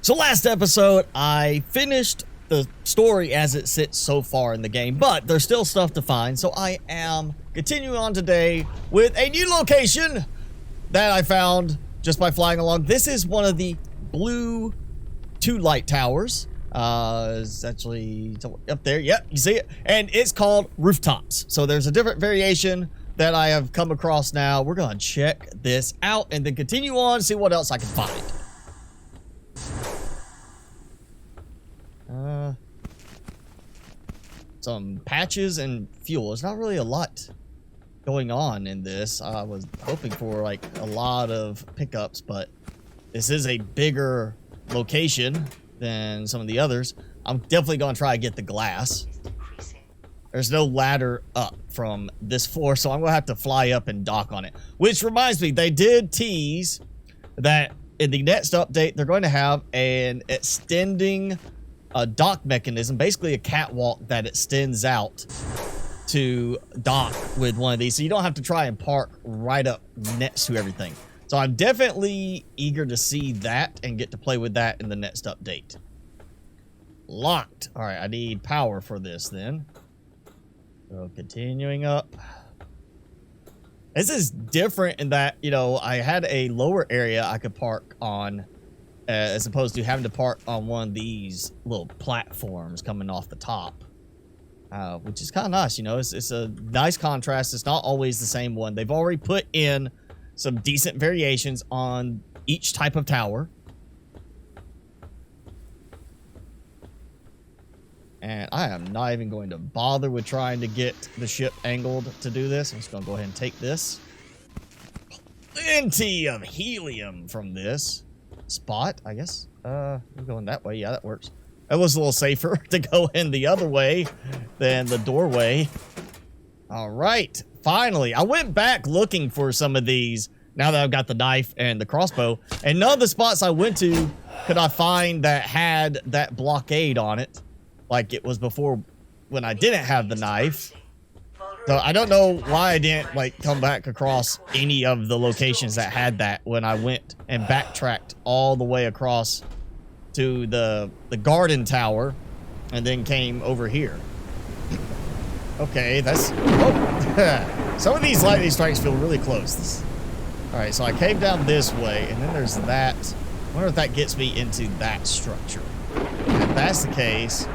So last episode, I finished the story as it sits so far in the game, but there's still stuff to find, so I am continuing on today with a new location that I found just by flying along. This is one of the blue 2 light towers. It's actually up there. Yep, you see it? And it's called rooftops. So there's a different variation that I have come across now. We're going to check this out and then continue on, see what else I can find. Some patches and fuel. There's not really a lot going on in this. I was hoping for like a lot of pickups, but this is a bigger location than some of the others. I'm definitely going to try to get the glass. There's no ladder up from this floor, so I'm going to have to fly up and dock on it. Which reminds me, they did tease that in the next update, they're going to have an extending dock mechanism, basically a catwalk that extends out to dock with one of these, so you don't have to try and park right up next to everything. So I'm definitely eager to see that and get to play with that in the next update. Locked. All right, I need power for this then. So continuing up. This is different in that, you know, I had a lower area I could park on as opposed to having to park on one of these little platforms coming off the top, which is kind of nice. You know, it's a nice contrast. It's not always the same one. They've already put in some decent variations on each type of tower. And I am not even going to bother with trying to get the ship angled to do this. I'm just going to go ahead and take this. Plenty of helium from this spot, I guess. We're going that way. Yeah, that works. It was a little safer to go in the other way than the doorway. All right. Finally, I went back looking for some of these now that I've got the knife and the crossbow, and none of the spots I went to could I find that had that blockade on it like it was before when I didn't have the knife. So I don't know why I didn't like come back across any of the locations that had that when I went and backtracked all the way across to the garden tower and then came over here. Okay, that's... Oh, some of these lightning strikes feel really close. All right, so I came down this way, and then there's that. I wonder if that gets me into that structure. If that's the case,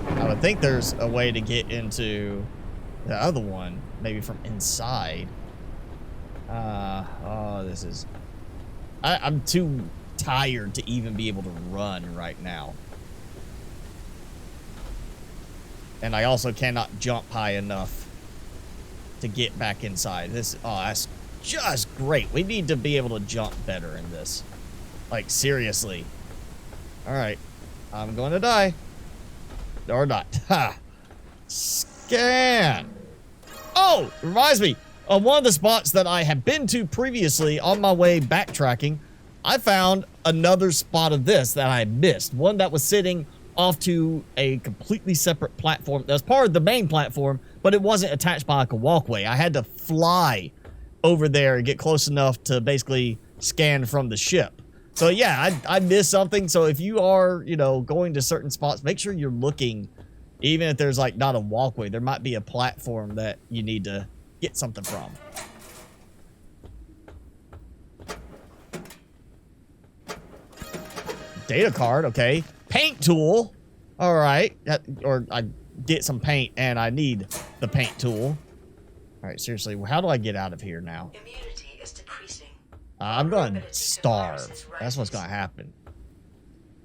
I would think there's a way to get into the other one, maybe from inside. Oh, this is... I'm too tired to even be able to run right now. And I also cannot jump high enough to get back inside. This, oh, that's just great. We need to be able to jump better in this. Like, seriously. All right. I'm going to die. Or not. Ha! Scan! Oh, reminds me, on one of the spots that I had been to previously on my way backtracking, I found another spot of this that I had missed. One that was sitting off to a completely separate platform. That was part of the main platform, but it wasn't attached by like a walkway. I had to fly over there and get close enough to basically scan from the ship. So yeah, I missed something. So if you are, you know, going to certain spots, make sure you're looking. Even if there's like not a walkway, there might be a platform that you need to get something from. Data card, okay. Paint tool. All right. Or I get some paint and I need the paint tool. All right, seriously, how do I get out of here now? Immunity is decreasing. I'm going to starve. That's what's going to happen.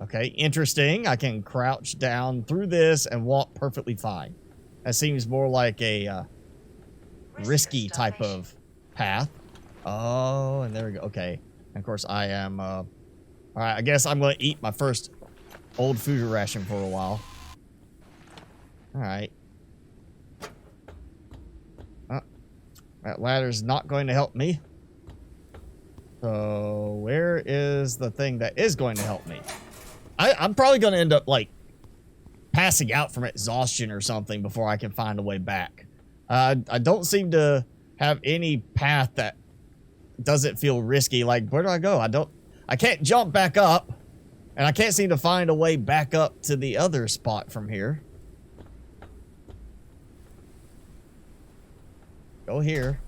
Okay, interesting. I can crouch down through this and walk perfectly fine. That seems more like a risky type of path. Oh, and there we go. Okay. And of course, I am... all right, I guess I'm going to eat my first old food ration for a while. All right. That ladder's not going to help me. So, where is the thing that is going to help me? I'm probably going to end up, like, passing out from exhaustion or something before I can find a way back. I don't seem to have any path that doesn't feel risky. Like, where do I go? I can't jump back up. And I can't seem to find a way back up to the other spot from here. Go here.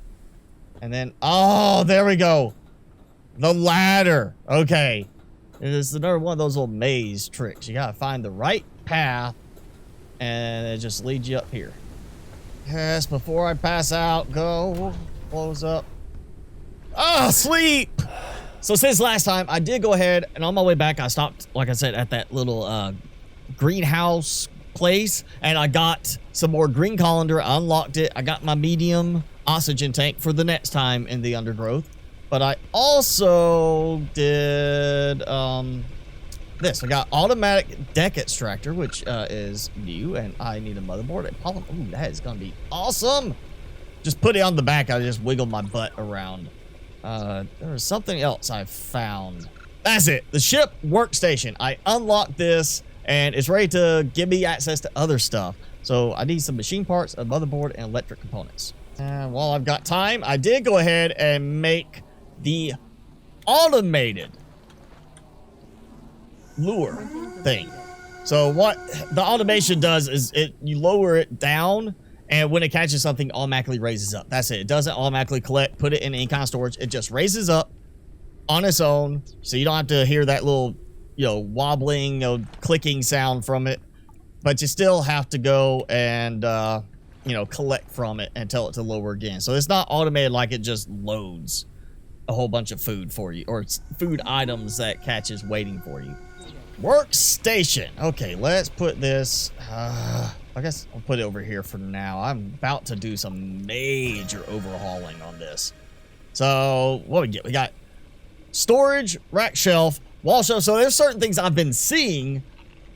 And then, oh, there we go. The ladder. Okay. It is another one of those little maze tricks. You gotta find the right path, and it just leads you up here. Yes, before I pass out, go. Close up. Ah, sleep! So since last time, I did go ahead, and on my way back, I stopped, like I said, at that little greenhouse place, and I got some more green colander. I unlocked it. I got my medium oxygen tank for the next time in the undergrowth. But I also did this. I got automatic deck extractor, which is new, and I need a motherboard. Ooh, that is gonna be awesome. Just put it on the back. I just wiggled my butt around. There was something else I found. That's it. The ship workstation. I unlocked this, and it's ready to give me access to other stuff. So I need some machine parts, a motherboard, and electric components. And while I've got time, I did go ahead and make the automated lure thing. So what the automation does is you lower it down, and when it catches something, automatically raises up. That's it. It doesn't automatically collect, put it in any kind of storage. It just raises up on its own, so you don't have to hear that little, wobbling, clicking sound from it. But you still have to go and, collect from it and tell it to lower again. So it's not automated like it just loads a whole bunch of food for you, or food items that catches waiting for you. Workstation. Okay, let's put this, I guess I'll put it over here for now. I'm about to do some major overhauling on this. So what we get? We got storage, rack shelf, wall shelf. So there's certain things I've been seeing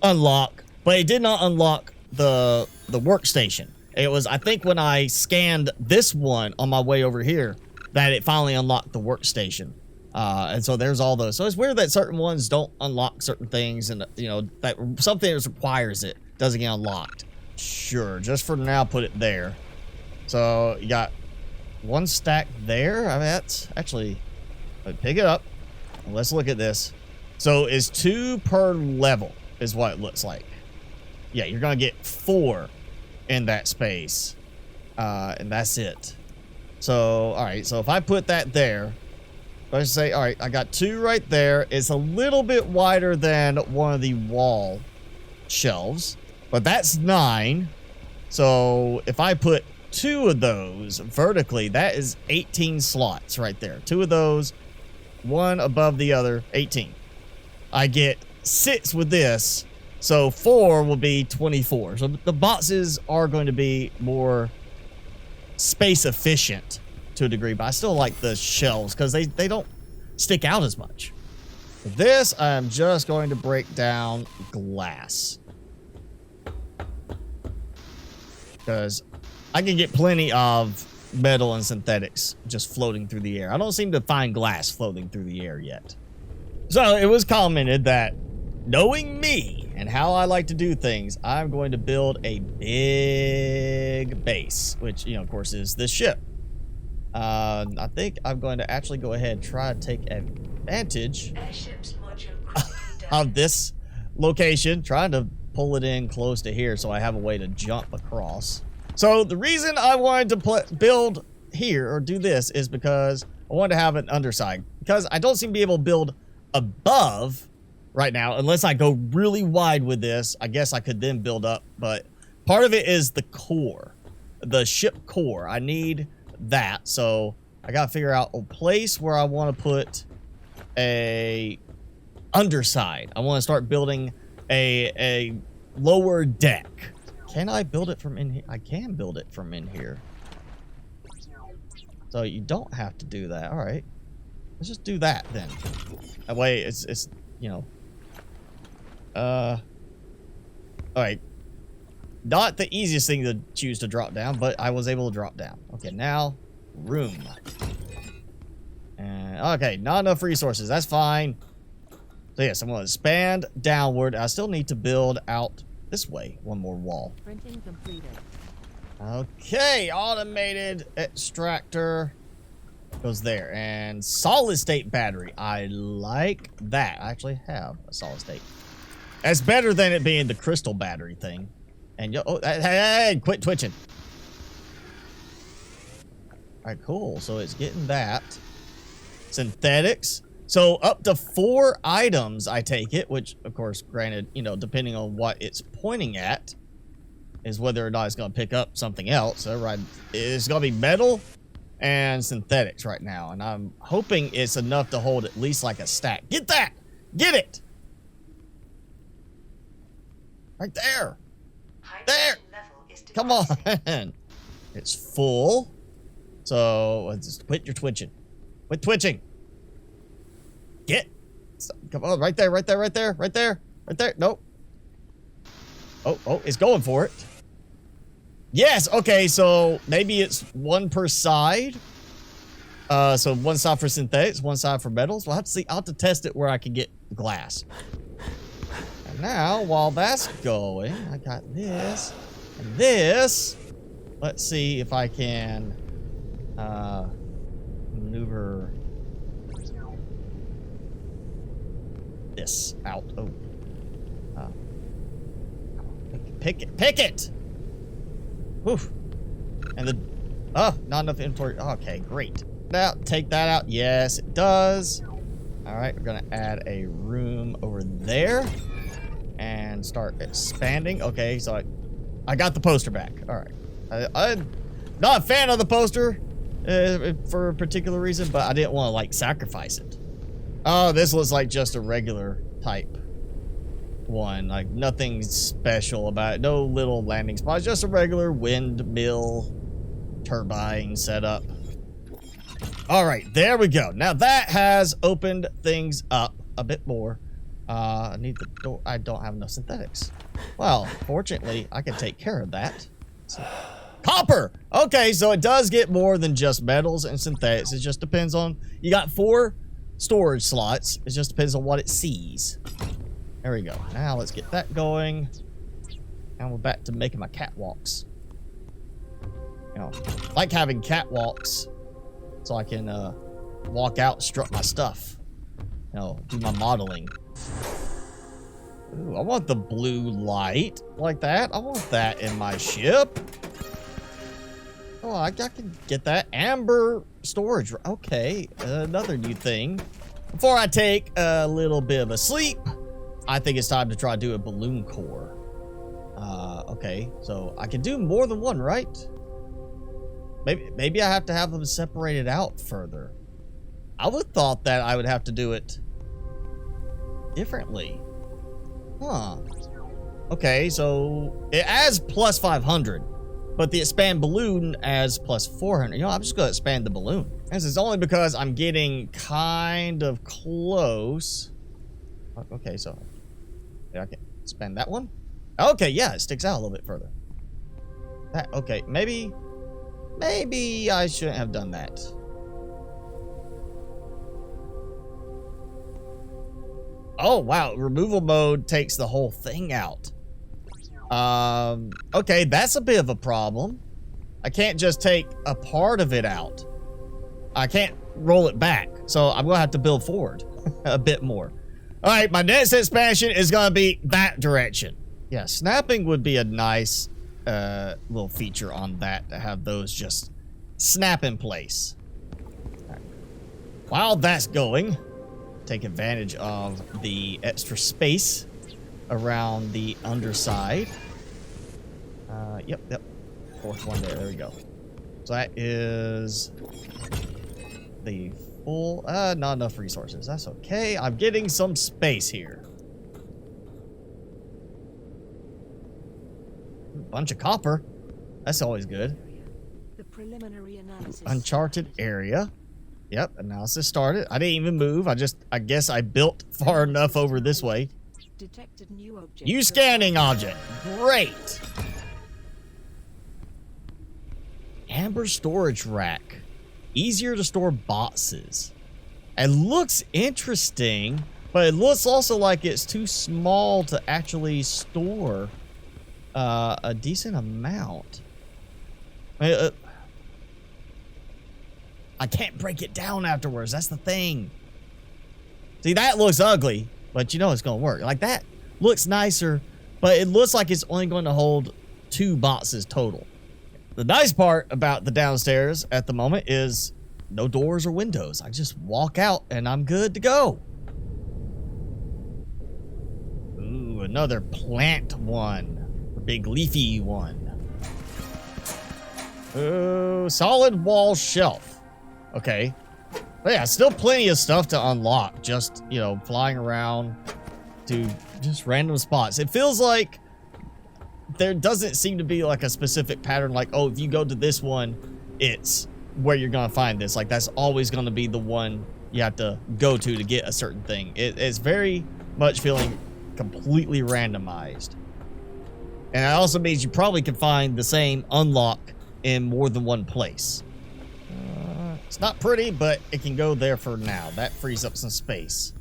unlock, but it did not unlock the workstation. It was, I think, when I scanned this one on my way over here, that it finally unlocked the workstation. And so there's all those. So it's weird that certain ones don't unlock certain things, and that something that requires it doesn't get unlocked. Sure, just for now, put it there. So you got one stack there. I mean, that's actually, pick it up. Let's look at this. So it's 2 per level is what it looks like. Yeah, you're gonna get 4 in that space, and that's it. So, all right, so if I put that there, let's say, all right, I got 2 right there. It's a little bit wider than one of the wall shelves, but that's 9. So if I put 2 of those vertically, that is 18 slots right there. 2 of those, one above the other, 18. I get 6 with this, so 4 will be 24. So the boxes are going to be more space efficient to a degree, but I still like the shelves because they don't stick out as much. For this, I'm just going to break down glass, because I can get plenty of metal and synthetics just floating through the air. I don't seem to find glass floating through the air yet. So it was commented that, knowing me and how I like to do things, I'm going to build a big base, which, of course, is this ship. I think I'm going to actually go ahead and try to take advantage of this location, trying to pull it in close to here so I have a way to jump across. So the reason I wanted to build here, or do this, is because I wanted to have an underside, because I don't seem to be able to build above right now unless I go really wide with this. I guess I could then build up, but part of it is the core, the ship core. I need that, so I gotta figure out a place where I want to put a underside. I want to start building a lower deck. Can I build it from in here? I can build it from in here, so you don't have to do that. All right, let's just do that then. That way it's all right, not the easiest thing to choose to drop down, but I was able to drop down. Okay, now room. And okay, not enough resources. That's fine. So yes, I'm going to expand downward. I still need to build out this way. One more wall. Printing completed. Okay, automated extractor. goes there. And solid state battery. I like that. I actually have a solid state. That's better than it being the crystal battery thing. And oh, hey, quit twitching. All right, cool. So it's getting that. Synthetics. So up to 4 items, I take it, which, of course, granted, you know, depending on what it's pointing at, is whether or not it's going to pick up something else. So, right, it's going to be metal and synthetics right now. And I'm hoping it's enough to hold at least like a stack. Get that! Get it! Right there! There! Come on! It's full. So, just quit your twitching. Quit twitching. Get. Come on, right there, right there, right there, right there, right there. Nope. Oh, it's going for it. Yes, okay, so maybe it's 1 per side. So 1 side for synthetics, 1 side for metals. We'll have to see. I'll have to test it where I can get glass. And now, while that's going, I got this and this. Let's see if I can maneuver this out. Oh. Pick it! Woof. And the... Oh, not enough inventory. Okay, great. Now, take that out. Yes, it does. Alright, we're gonna add a room over there. And start expanding. Okay, so I got the poster back. Alright. I'm not a fan of the poster for a particular reason, but I didn't want to, like, sacrifice it. Oh, this looks like just a regular type one. Like, nothing special about it. No little landing spots. Just a regular windmill turbine setup. All right, there we go. Now that has opened things up a bit more. I need the door. I don't have enough synthetics. Well, fortunately, I can take care of that. So, copper! Okay, so it does get more than just metals and synthetics. It just depends on... You got 4 storage slots. It just depends on what it sees. There we go. Now let's get that going. And we're back to making my catwalks. You know, I like having catwalks so I can walk out and strut my stuff. You know, do my modeling. Ooh, I want the blue light like that. I want that in my ship. Oh, I can get that. Amber storage. Okay, another new thing. Before I take a little bit of a sleep, I think it's time to try to do a balloon core. Okay, so I can do more than one, right? Maybe I have to have them separated out further. I would have thought that I would have to do it differently. Huh. Okay, so it adds plus 500, but the expand balloon adds plus 400. You know, I'm just going to expand the balloon. This is only because I'm getting kind of close. Okay, so yeah, I can expand that one. Okay, yeah, it sticks out a little bit further. That, okay, maybe I shouldn't have done that. Oh, wow. Removal mode takes the whole thing out. Okay, that's a bit of a problem. I can't just take a part of it out. I can't roll it back. So I'm going to have to build forward a bit more. All right, my next expansion is going to be that direction. Yeah, snapping would be a nice little feature on that, to have those just snap in place. Right. While that's going, take advantage of the extra space around the underside. Yep. 4th one there. There we go. So that is the full... not enough resources. That's okay. I'm getting some space here. Bunch of copper. That's always good. The preliminary analysis. Uncharted area. Yep, analysis started. I didn't even move. I guess I built far enough over this way. Detected new object. New scanning object. Great. Amber storage rack. Easier to store boxes. It looks interesting, but it looks also like it's too small to actually store a decent amount. I can't break it down afterwards. That's the thing. See, that looks ugly, but you know it's going to work. Like, that looks nicer, but it looks like it's only going to hold 2 boxes total. The nice part about the downstairs at the moment is no doors or windows. I just walk out and I'm good to go. Ooh, another plant one. A big leafy one. Ooh, solid wall shelf. Okay. But yeah, still plenty of stuff to unlock. Just, you know, flying around to just random spots. It feels like there doesn't seem to be like a specific pattern. Like, oh, if you go to this one, it's where you're going to find this. Like, that's always going to be the one you have to go to get a certain thing. It's very much feeling completely randomized. And it also means you probably can find the same unlock in more than one place. It's not pretty, but it can go there for now. That frees up some space.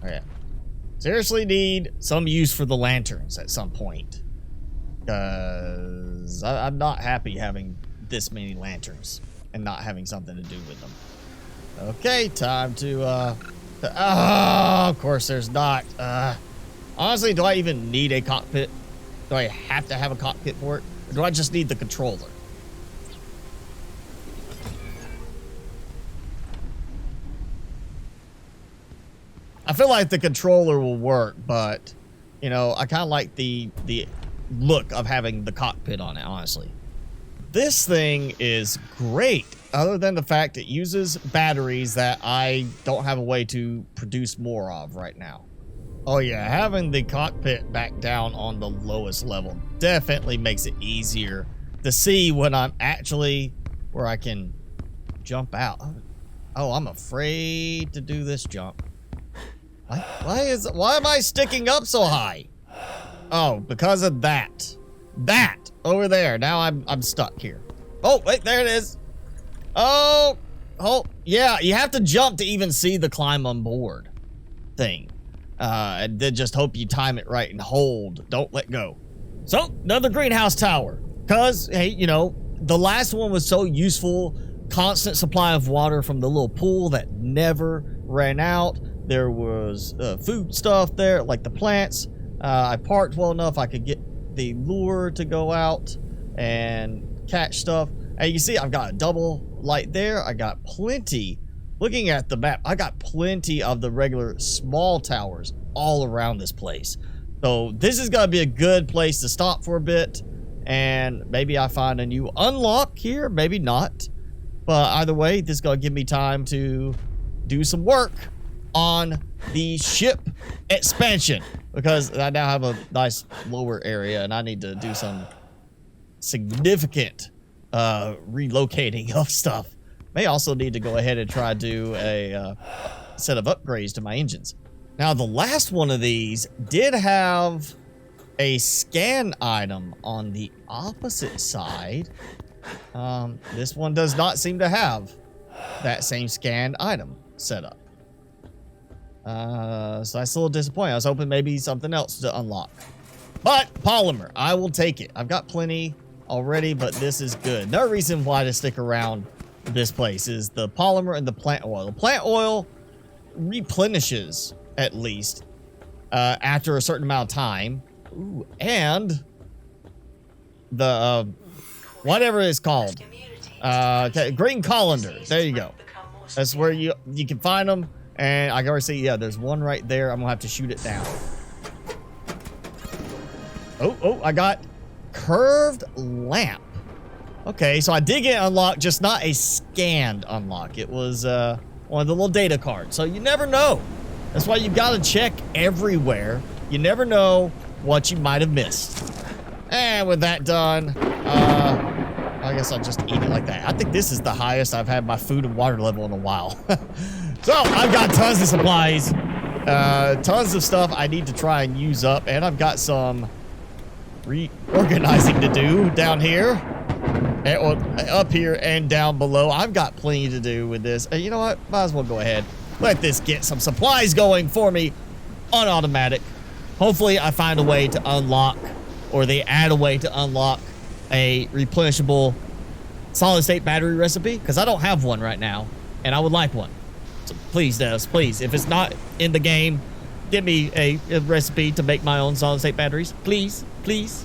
Okay. Seriously need some use for the lanterns at some point. Because I'm not happy having this many lanterns and not having something to do with them. Okay, time to, oh, of course there's not. Honestly, do I even need a cockpit? Do I have to have a cockpit for it? Or do I just need the controller? I feel like the controller will work, but, you know, I kind of like the look of having the cockpit on it, honestly. This thing is great, other than the fact it uses batteries that I don't have a way to produce more of right now. Oh yeah, having the cockpit back down on the lowest level definitely makes it easier to see when I'm actually where I can jump out. Oh, I'm afraid to do this jump. Why am I sticking up so high? Oh, because of that. That over there. Now I'm stuck here. Oh, wait, there it is. Oh, yeah, you have to jump to even see the climb on board thing. And then just hope you time it right and hold. Don't let go. So, another greenhouse tower. Because, hey, you know, the last one was so useful. Constant supply of water from the little pool that never ran out. There was food stuff there, like the plants. I parked well enough I could get the lure to go out and catch stuff. And you see I've got a double light there. I got plenty. Looking at the map, I got plenty of the regular small towers all around this place. So this is going to be a good place to stop for a bit. And maybe I find a new unlock here. Maybe not. But either way, this is going to give me time to do some work on the ship expansion. Because I now have a nice lower area and I need to do some significant relocating of stuff. May also need to go ahead and try to do a set of upgrades to my engines. Now, the last one of these did have a scan item on the opposite side. This one does not seem to have that same scanned item set up. So that's a little disappointing. I was hoping maybe something else to unlock. But polymer, I will take it. I've got plenty already, but this is good. Another reason why to stick around this place is the polymer and the plant oil. The plant oil replenishes, at least, after a certain amount of time. Ooh, and the, whatever it's called. Green colander. There you go. That's where you can find them. And I can already see, yeah, there's one right there. I'm going to have to shoot it down. Oh, I got curved lamp. Okay, so I did get unlocked, just not a scanned unlock. It was one of the little data cards. So you never know. That's why you got to check everywhere. You never know what you might have missed. And with that done, I guess I'll just eat it like that. I think this is the highest I've had my food and water level in a while. So I've got tons of supplies, tons of stuff I need to try and use up, and I've got some reorganizing to do down here, and, up here and down below. I've got plenty to do with this. You know what? Might as well go ahead Let this get some supplies going for me on automatic. Hopefully I find a way to unlock, or they add a way to unlock a replenishable solid state battery recipe, because I don't have one right now and I would like one. So please, Devs, please, if it's not in the game, give me a recipe to make my own solid state batteries. Please, please.